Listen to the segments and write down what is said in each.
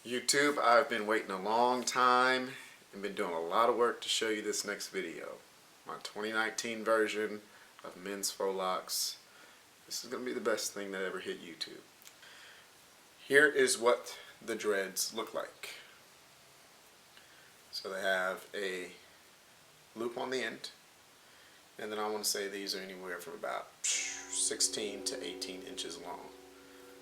YouTube, I've been waiting a long time and been doing a lot of work to show you this next video. My 2019 version of men's faux locs. This is going to be the best thing that ever hit YouTube. Here is what the dreads look like. So they have a loop on the end, and then I want to say these are anywhere from about 16 to 18 inches long.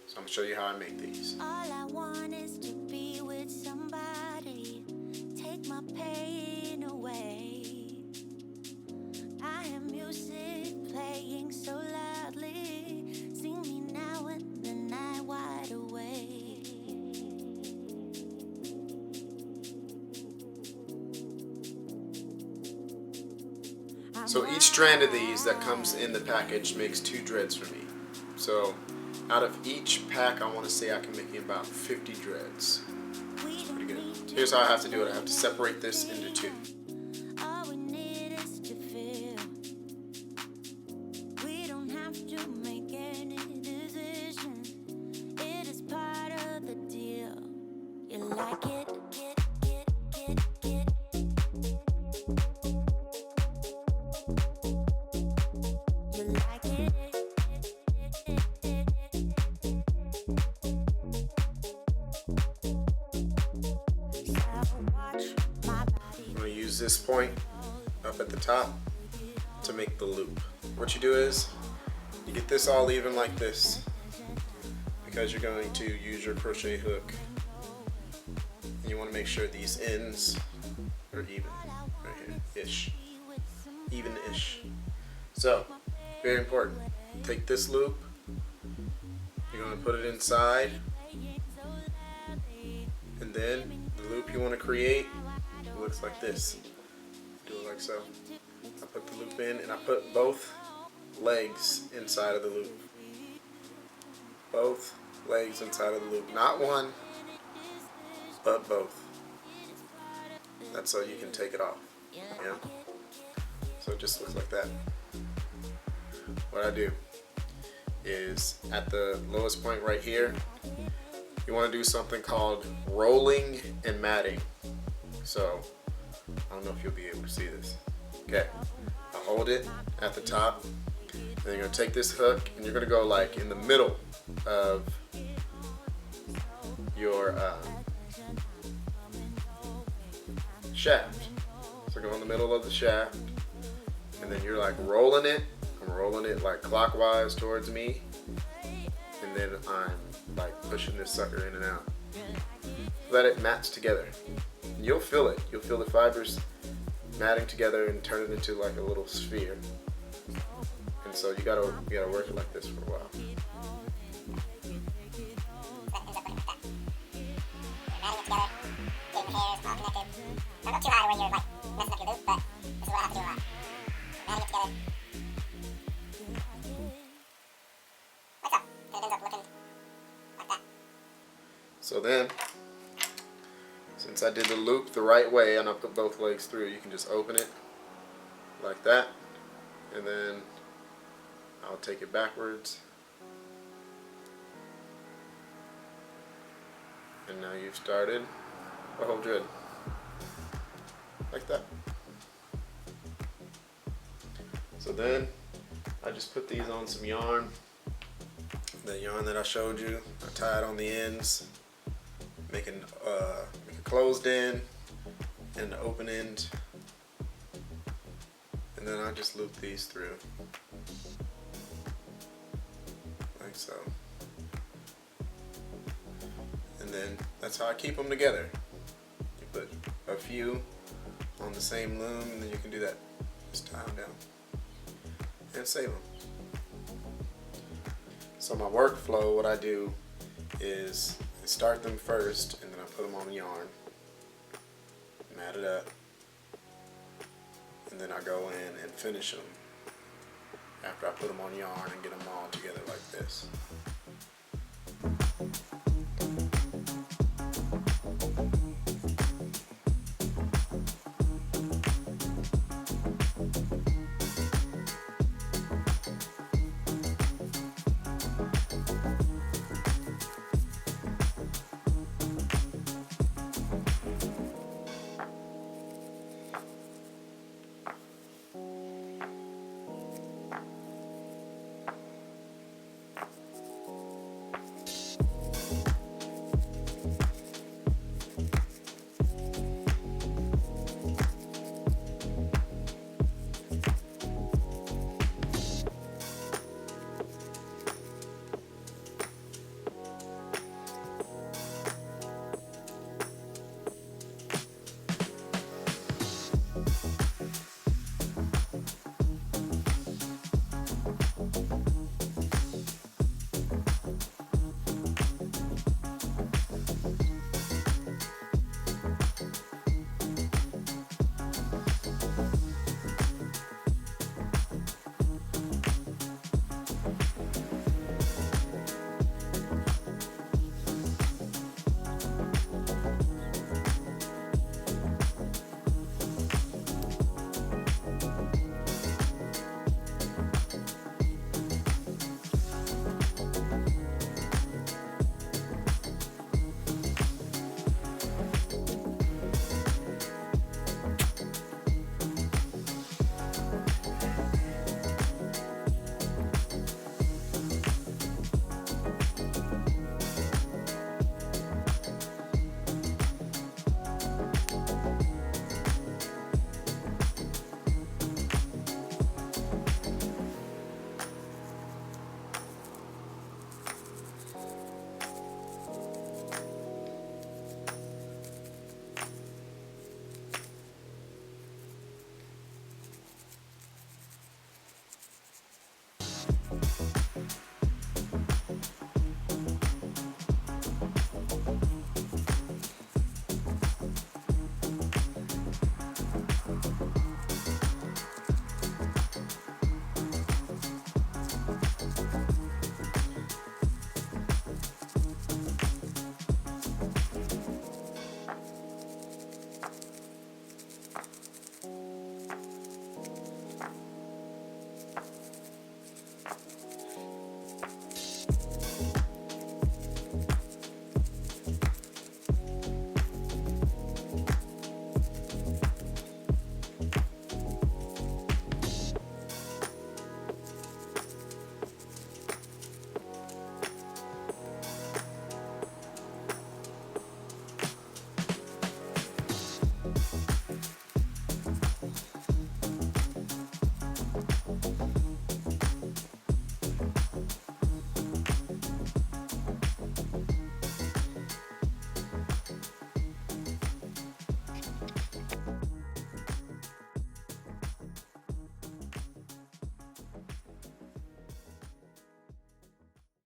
So I'm going to show you how I make these. All I want is to be with somebody, take my pain away. I have music playing so loudly, sing me now when the night wide awake. So each strand of these that comes in the package makes 2 dreads for me. So out of each pack, I want to say I can make about 50 dreads. Pretty good. So here's how I have to do it. I have to separate this into 2. All we need is to feel. We don't have to make any decision. It is part of the deal. You like it? You like it? I'm going to use this point up at the top to make the loop. What you do is you get this all even like this because you're going to use your crochet hook. And you want to make sure these ends are even right here, ish, even-ish. So, very important. Take this loop, you're going to put it inside, and then the loop you want to create looks like this. Do it like so. I put the loop in and I put both legs inside of the loop. Both legs inside of the loop. Not one, but both. That's so you can take it off. Yeah. So it just looks like that. What I do is at the lowest point right here, you want to do something called rolling and matting. So I don't know if you'll be able to see this. Okay, I hold it at the top, and you're going to take this hook and you're going to go like in the middle of your shaft. So go in the middle of the shaft, and then you're like rolling it. I'm rolling it like clockwise towards me, and then I'm like pushing this sucker in and out. Let it match together. And you'll feel it. You'll feel the fibers matting together and turn it into like a little sphere. And so you gotta work it like this for a while. Don't go too high where you're like messing up your loop, but this is what I have to do a lot. Matting it together. Like so. And it ends up looking like that. So then, since I did the loop the right way and I put both legs through, you can just open it like that, and then I'll take it backwards, and now you've started a whole dread like that. So then I just put these on some yarn, the yarn that I showed you. I tie it on the ends, make a closed end and an open end, and then I just loop these through like so. And then that's how I keep them together. You put a few on the same loom, and then you can do that. Just tie them down and save them. So my workflow, what I do is I start them first, and then I put them on yarn, mat it up, and then I go in and finish them after I put them on yarn and get them all together like this.